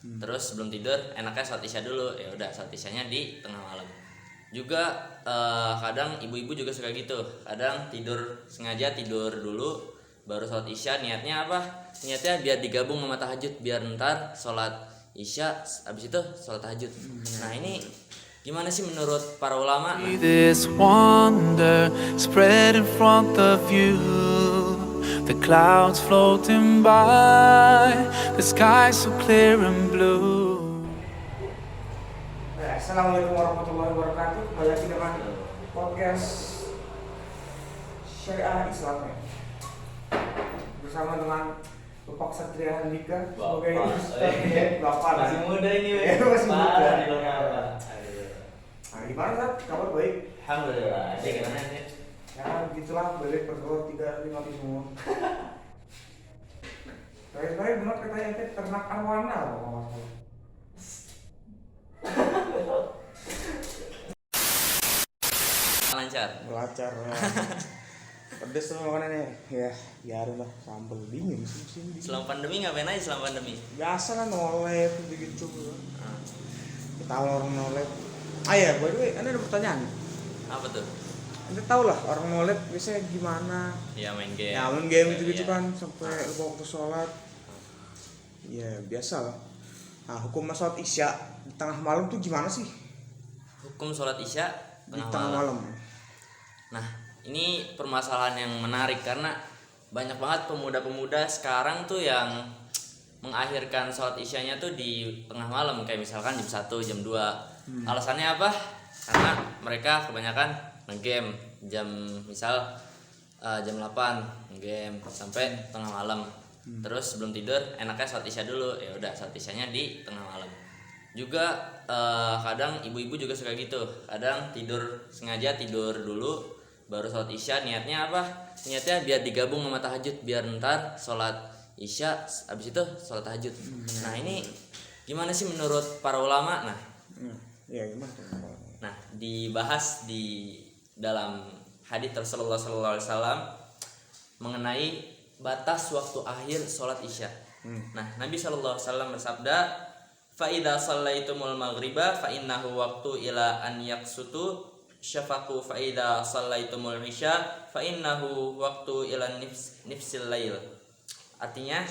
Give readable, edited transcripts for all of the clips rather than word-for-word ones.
Terus sebelum tidur enaknya sholat isya dulu, ya udah sholat isyanya di tengah malam. Juga kadang ibu-ibu juga suka gitu, kadang sengaja tidur dulu baru sholat isya. Niatnya apa? Niatnya biar digabung sama tahajud, biar ntar sholat isya abis itu sholat tahajud. Nah ini gimana sih menurut para ulama? This wonder spread in front of you, the clouds floating by, the sky so clear and blue. Assalamualaikum warahmatullahi wabarakatuh. Kembali lagi dengan podcast Syariah Islam ya. Bersama dengan Bapak Satria Handika. Semoga ini Bapak masih muda ini, masih muda. Nah, gimana Sat? Kabar baik? alhamdulillah. Jadi gimana nih? Ya begitulah, balik berdoa 3-5 semua. Terakhir benar katanya itu ternak arwana apa masalah? Lancar. Belajar ya. Pedes tuh makanannya. Ya, biarin lah, sambal dingin sih. Selama pandemi ngapain aja selama pandemi? Biasa kan nolep gitu. Kita orang nolep. Ya, by the way, Anda ada pertanyaan. Apa tuh? Anda tahu lah orang nolep biasanya gimana? Ya main game. Ya main game gitu Iya. kan sampai lupa waktu sholat. Ya biasa lah. Nah, hukum sholat isya di tengah malam tuh gimana sih? Hukum sholat isya Di tengah malam. Nah, ini permasalahan yang menarik karena banyak banget pemuda-pemuda sekarang tuh yang mengakhirkan sholat isyanya tuh di tengah malam, kayak misalkan jam 1, jam 2. Alasannya apa? Karena mereka kebanyakan nge-game jam 8 nge-game sampai tengah malam. Terus sebelum tidur enaknya sholat isya dulu, ya udah sholat isyanya di tengah malam. Juga kadang ibu-ibu juga suka gitu, kadang sengaja tidur dulu baru sholat isya. Niatnya apa? Niatnya biar digabung sama tahajud, biar ntar sholat isya abis itu sholat tahajud. Nah ini gimana sih menurut para ulama? Ya gimana? Nah dibahas di dalam hadits Rasulullah SAW mengenai batas waktu akhir sholat isya. Nah Nabi SAW bersabda, fa idza shallaitumul maghriba fa innahu waqtu ila an yaqsutu syafaqu fa idza shallaitumul isya fa innahu waqtu ila nifsil lail. Artinya,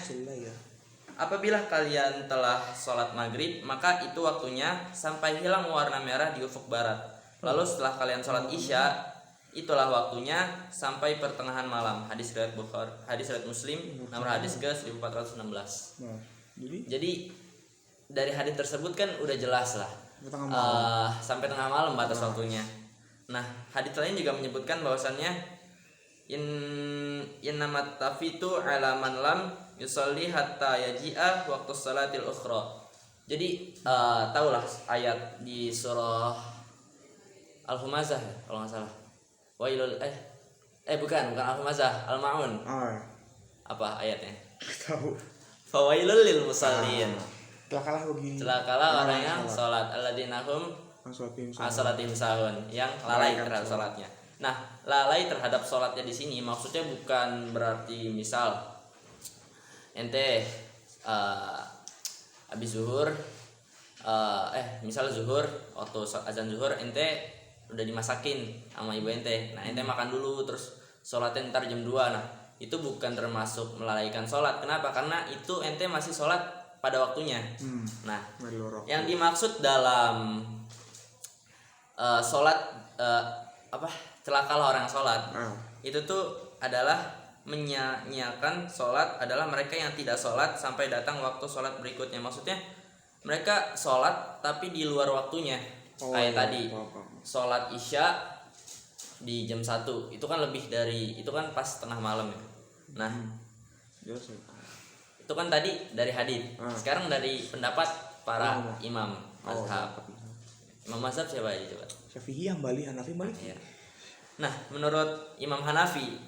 apabila kalian telah sholat maghrib maka itu waktunya sampai hilang warna merah di ufuk barat. Lalu setelah kalian sholat isya itulah waktunya sampai pertengahan malam. Hadis riwayat Bukhari, hadis riwayat Muslim, nomor hadis ke 1416. Nah, Jadi dari hadis tersebut kan udah jelas lah sampai tengah malam batas waktunya. Nah hadis lain juga menyebutkan bahwasannya innamat tafitu ala man lam yusalli hatta yaji'a waktu salatil ukhra. Jadi tahulah ayat di surah Al-Humazah ya, kalau nggak salah. Wailul bukan Al-Humazah, Al-Maun. Apa ayatnya? Tahu. Fawailul lil musallin. Celakalah orang yang sholat, alladzina hum salatihim sahun, yang lalai terhadap sholatnya. Nah, lalai terhadap sholatnya di sini maksudnya bukan berarti misal ente habis zuhur, misal zuhur waktu azan zuhur ente udah dimasakin sama ibu ente. Nah, ente makan dulu terus sholatnya ntar jam 2. Nah, itu bukan termasuk melalaikan sholat. Kenapa? Karena itu ente masih sholat pada waktunya. Nah, yang dimaksud dalam sholat celakalah orang sholat itu tuh adalah menyanyiakan sholat adalah mereka yang tidak sholat sampai datang waktu sholat berikutnya. Maksudnya mereka sholat tapi di luar waktunya. Tadi sholat isya di jam 1 itu kan lebih dari itu kan pas tengah malam ya. Nah itu kan tadi dari hadits. Sekarang dari pendapat para imam mazhab. Imam mazhab siapa aja coba? Syafi'i, Hambali, Hanafi, Maliki. Ya. Nah, menurut Imam Hanafi,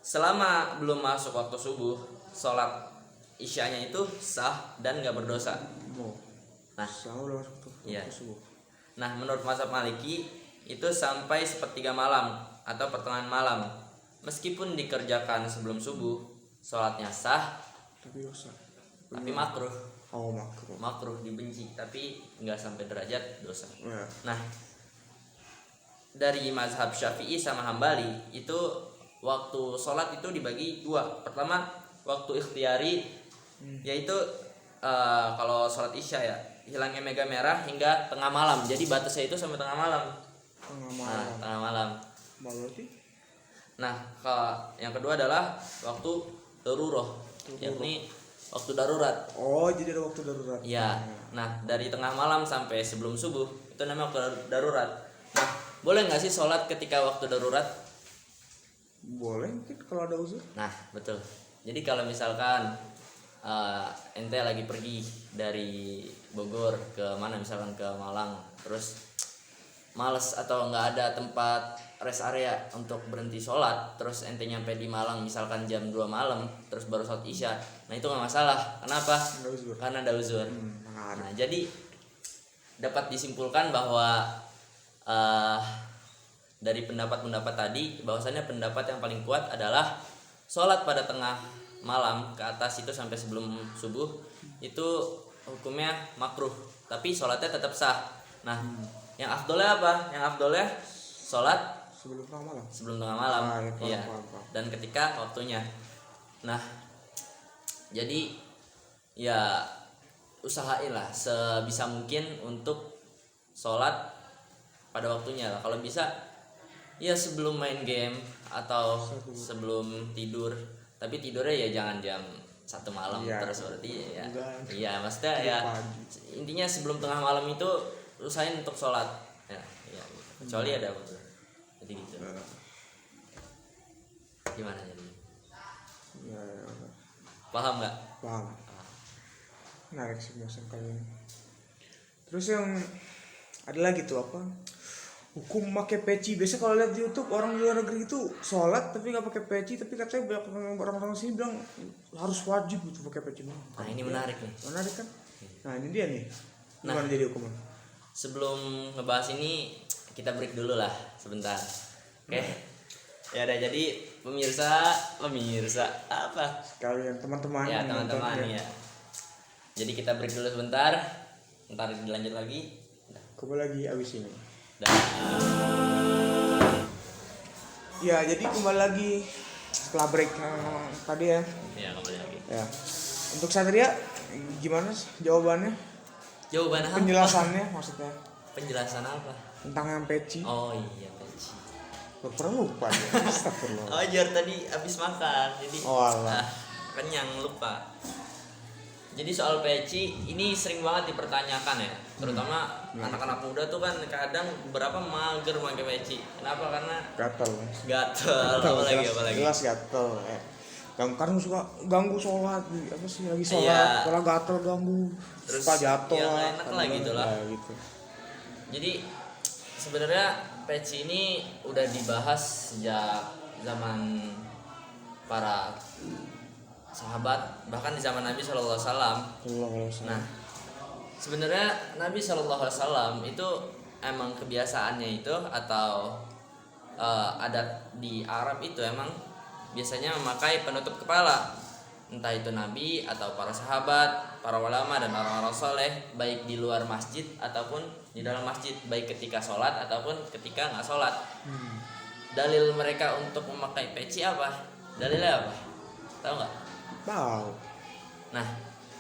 selama belum masuk waktu subuh, sholat isyanya itu sah dan gak berdosa. Nah, iya. Nah, menurut mazhab Maliki itu sampai sepertiga malam atau pertengahan malam, meskipun dikerjakan sebelum subuh, sholatnya sah, Tapi dosa. tapi makruh. Makruh. makruh, dibenci, tapi nggak sampai derajat dosa. Ya. Nah, dari mazhab Syafi'i sama Hambali itu waktu sholat itu dibagi dua. Pertama waktu ikhtiyari, yaitu kalau sholat isya ya hilangnya mega merah hingga tengah malam. Jadi batasnya itu sampai tengah malam. Tengah Nah, malam. tengah malam. Berarti Nah, yang kedua adalah waktu daruroh, yakni waktu darurat. oh jadi ada waktu darurat. Ya, nah dari tengah malam sampai sebelum subuh itu namanya waktu darurat. Nah, boleh nggak sih sholat ketika waktu darurat? Boleh mungkin kalau ada uzur. Nah, betul. Jadi kalau misalkan ente lagi pergi dari Bogor ke mana, misalkan ke Malang, terus males atau nggak ada tempat rest area untuk berhenti sholat, terus ente nyampe di Malang misalkan jam 2 malam, terus baru sholat isya, nah itu nggak masalah. Kenapa? Ada uzur. Karena ada uzur. Menarik. Nah, jadi dapat disimpulkan bahwa dari pendapat-pendapat tadi, bahwasannya pendapat yang paling kuat adalah sholat pada tengah malam ke atas itu sampai sebelum subuh itu hukumnya makruh, tapi sholatnya tetap sah. Nah, yang afdolnya apa? Yang afdolnya sholat Sebelum tengah malam. sebelum tengah malam. Ah, ya, paham, Iya. paham. Dan ketika waktunya. Nah, jadi ya usahailah sebisa mungkin untuk sholat pada waktunya lah. Kalau bisa ya sebelum main game atau sebelum tidur. Tapi tidurnya ya jangan jam 1 malam Iya. terus, berarti ya. Enggak. Iya, maksudnya ya Pagi. intinya sebelum tengah malam itu usahain untuk sholat. Ya, iya. Kecuali ada waktu. Jadi gitu. Gimana jadi? Ya, Paham nggak? paham. Menarik sih bahasan kali ini. Terus yang ada lagi tuh apa? Hukum pakai peci. Biasa kalau lihat di YouTube orang di luar negeri itu sholat tapi nggak pakai peci, tapi katanya orang-orang sini bilang harus wajib gitu pakai peci. Nah, ini menarik nih. Menarik kan? Nah ini dia nih. Gimana jadi hukumnya? Sebelum ngebahas ini kita break dulu lah sebentar. Oke. Ya udah, jadi pemirsa apa? Kalian teman-teman Ya yang teman-teman nonton, ya. Jadi kita break dulu sebentar. Ntar dilanjut lagi. Kembali lagi abis ini. Dan Ya jadi kembali lagi setelah break tadi ya. ya kembali lagi. Ya. Untuk Satria gimana sih jawabannya? Jawaban apa? Penjelasannya maksudnya Penjelasan apa? tentang yang peci. Oh iya, peci. Pernah lupa ya. Astagfirullah. Oh, jar tadi habis makan. Jadi Oh, alah. kenyang lupa. Jadi soal peci ini sering banget dipertanyakan ya, terutama anak-anak muda tuh kan kadang beberapa mager pakai peci. Kenapa? Karena Gatel. gatel, apalagi. Jelas gatel. Karena suka ganggu sholat, apa sih lagi sholat, Iya. kalau gatel ganggu, Terus suka jatuh ya lah, nggak enak lah kadang-kadang. gitu lah. Ya, gitu. Jadi sebenarnya peci ini udah dibahas sejak zaman para sahabat, bahkan di zaman Nabi SAW. Allah Allah. Nah, sebenarnya Nabi SAW itu emang kebiasaannya itu atau adat di Arab itu emang biasanya memakai penutup kepala, entah itu Nabi atau para sahabat, para ulama dan orang-orang soleh, baik di luar masjid ataupun di dalam masjid, baik ketika sholat ataupun ketika nggak sholat. Dalil mereka untuk memakai peci apa? Dalilnya apa? Tahu nggak? Tahu. Nah,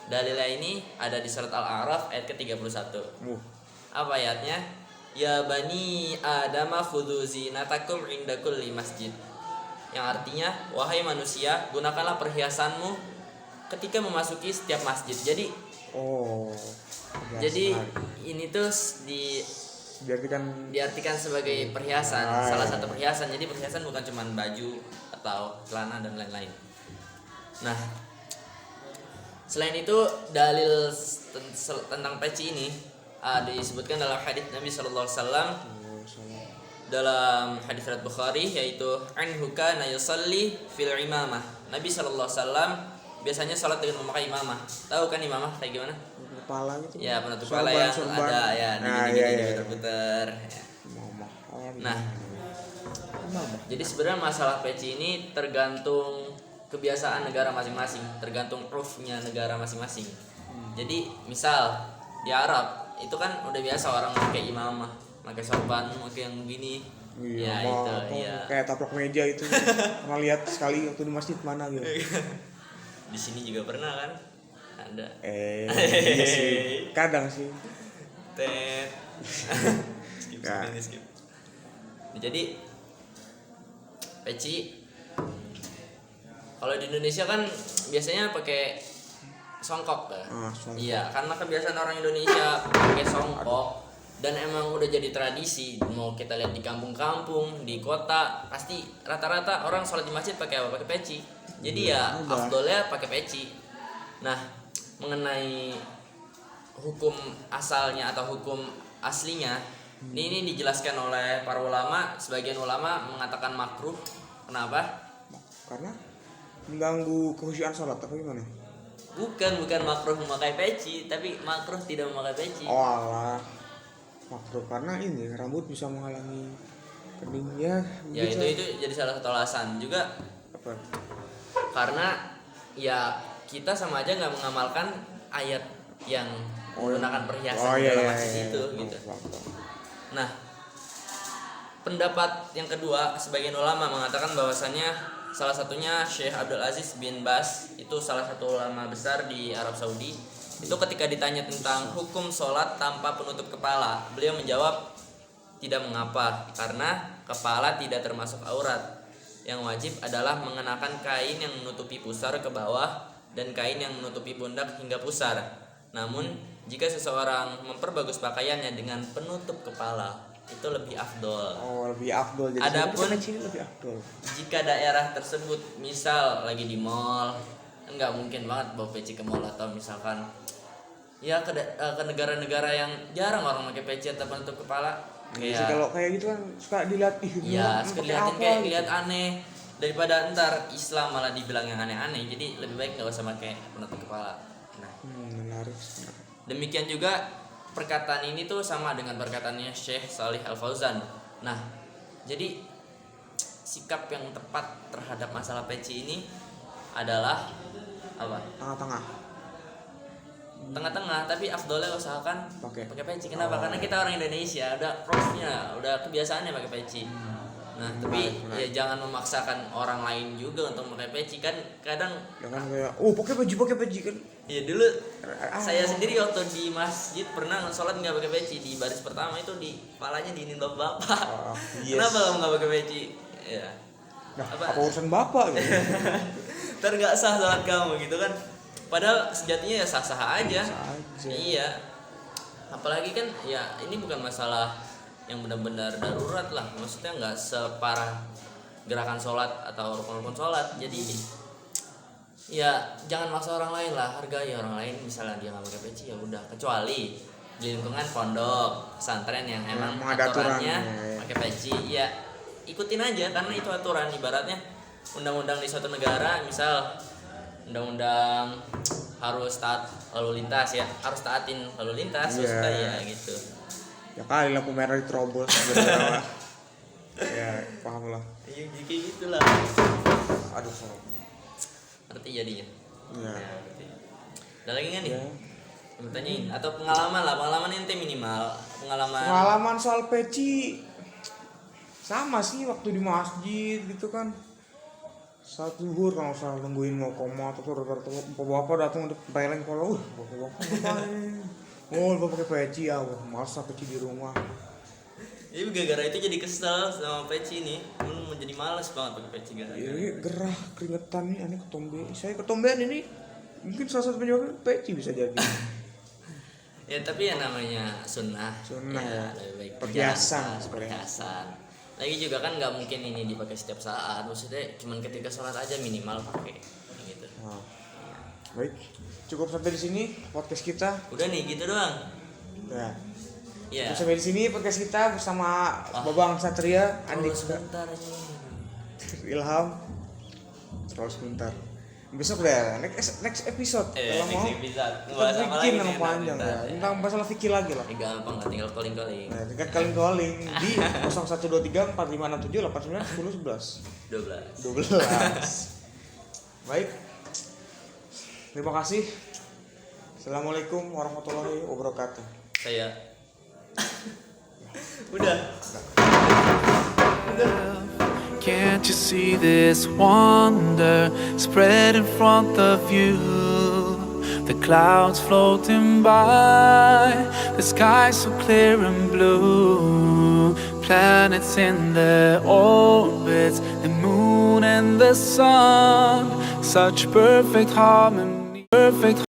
dalilnya ini ada di surat Al-A'raf ayat ke-31. Apa ayatnya? Ya bani Adama khudhu zinatakum inda kulli masjid. Yang artinya, wahai manusia, gunakanlah perhiasanmu ketika memasuki setiap masjid. Jadi Jelas, menarik. ini tuh diartikan sebagai perhiasan, salah satu perhiasan. Jadi perhiasan bukan cuma baju atau celana dan lain-lain. Nah, selain itu dalil tentang peci ini disebutkan dalam hadis Nabi Sallallahu Alaihi Wasallam, dalam hadis riwayat Bukhari, yaitu anhu kana yusalli fil imamah. Nabi Sallallahu Alaihi Wasallam biasanya salat dengan memakai imamah. Tahu kan imamah kayak gimana? Kepala gitu. Ya, penutup kepala yang ada ya diputer-puter. Ya. Nah, jadi sebenarnya masalah peci ini tergantung kebiasaan negara masing-masing, tergantung urfnya negara masing-masing. Jadi misal di Arab itu kan udah biasa orang pakai imamah, pakai sorban, pakai yang begini. Ya sama itu, apa, iya. kayak taplak meja itu. Pernah lihat sekali waktu di masjid mana gitu. Di sini juga pernah kan? Ada. Iya sih. Kadang sih. Tet. skip, Ya. ini skip. Jadi peci kalau di Indonesia kan biasanya pakai songkok ya. Songkok. Iya, karena kebiasaan orang Indonesia pakai songkok dan emang udah jadi tradisi. Mau kita lihat di kampung-kampung, di kota, pasti rata-rata orang sholat di masjid pakai apa? Pakai peci. Jadi ya udah. afdolnya pakai peci. Nah, mengenai hukum asalnya atau hukum aslinya, ini dijelaskan oleh para ulama. Sebagian ulama mengatakan makruh. Kenapa? Karena mengganggu kehusyuan sholat apa gimana? Bukan makruh memakai peci, tapi makruh tidak memakai peci. Oh alah, makruh karena ini rambut bisa menghalangi keningnya. Ya itu jadi salah satu alasan juga, apa? karena ya kita sama aja nggak mengamalkan ayat yang menggunakan perhiasan di dalam hadis itu gitu. Nah, pendapat yang kedua, sebagian ulama mengatakan bahwasannya salah satunya Syekh Abdul Aziz bin Bas, itu salah satu ulama besar di Arab Saudi. Itu ketika ditanya tentang hukum sholat tanpa penutup kepala, beliau menjawab tidak mengapa karena kepala tidak termasuk aurat. Yang wajib adalah mengenakan kain yang menutupi pusar ke bawah dan kain yang menutupi pundak hingga pusar. Namun jika seseorang memperbagus pakaiannya dengan penutup kepala, itu lebih afdol. Oh, lebih afdol. Jadi Adapun peci lebih afdol. jika daerah tersebut misal lagi di mall, nggak mungkin banget bawa peci ke mall, atau misalkan ya ke negara-negara yang jarang orang pakai peci atau penutup kepala. Jadi kalau kayak gitu kan suka dilihat Iya, lu suka pakai dilihatin apa kayak gitu. lihat aneh, daripada ntar Islam malah dibilang yang aneh-aneh. Jadi lebih baik nggak usah pakai penutup kepala. Nah, Menarik. demikian juga perkataan ini tuh sama dengan perkataannya Syekh Salih Al Fauzan. Nah, jadi sikap yang tepat terhadap masalah peci ini adalah apa? Tengah-tengah. Tengah-tengah, tapi afdolnya usahakan Pakai. peci. Kenapa? Karena kita orang Indonesia, udah profnya, udah kebiasaannya pakai peci. Nah, tapi benar. ya jangan memaksakan orang lain juga untuk pakai peci. Kan kadang Jangan kayak pakai baju kan. ya dulu saya sendiri waktu di masjid pernah sholat nggak pakai peci, di baris pertama itu di kepalanya diinin bapak. Yes. Kenapa kamu nggak pakai peci? Ya. Nah, apa urusan bapak gitu. Ntar nggak sah sholat kamu gitu kan. Padahal sejatinya ya sah-sah aja. Sah aja. Iya. Apalagi kan ya ini bukan masalah yang benar-benar darurat lah. Maksudnya nggak separah gerakan sholat atau rukun-rukun sholat. Jadi ya jangan maksa orang lain lah, hargai orang lain. Misalnya dia nggak pakai peci ya udah, kecuali di lingkungan pondok pesantren yang emang ada aturannya aturannya. pakai peci, ya ikutin aja karena itu aturan. Ibaratnya undang-undang di suatu negara, misal undang-undang harus taat lalu lintas, ya harus taatin lalu lintas. Iya. Maksudnya ya gitu. Ya kali lampu merah diterobos bener. Ya paham lah. Iya kayak gitulah. Aduh sorry. Ngerti jadinya. Ya. Ada lagi nggak nih? Ya. Mau tanyain atau pengalaman lah, pengalaman ente minimal, Pengalaman soal peci sama sih waktu di masjid gitu kan. Saat zuhur kalau usah nungguin mau koma atau bapak datang untuk peleng kalau bapak ngapain? Oh, bapak pakai peci ya, masa peci di rumah. Iya, gara-gara itu jadi kesel sama peci nih. Menjadi malas banget pakai peci gara-gara. Ini gerah keringetan nih, aneh ketombe. Saya ketombean ini mungkin salah satu penyebabnya peci bisa jadi. Ya tapi ya namanya sunnah. Sunnah ya. Lebih baik Perhiasan, perhiasan. Lagi juga kan nggak mungkin ini dipakai setiap saat. Maksudnya cuman ketika sholat aja minimal pakai gitu. Nah, baik, cukup sampai di sini podcast kita. Udah nih gitu doang. Ya. Iya. Cukup sampai di sini podcast kita bersama Babang Satria, Andik, Sebentar aja. Ilham. Terus sebentar. Besok deh, next episode. Kalau mau Next episode. kita bikin yang panjang ya. Tentang masalah fikih lagi lah. Gampang lah, tinggal calling-calling. Nah, tingkat calling di 0123 4567 89 10 11 12. 12. Baik. Terima kasih. Assalamualaikum warahmatullahi wabarakatuh. Saya udah. Can't you see this wonder spread in front of you? The clouds floating by, the sky so clear and blue. Planets in their orbits, the moon and the sun. Such perfect harmony, perfect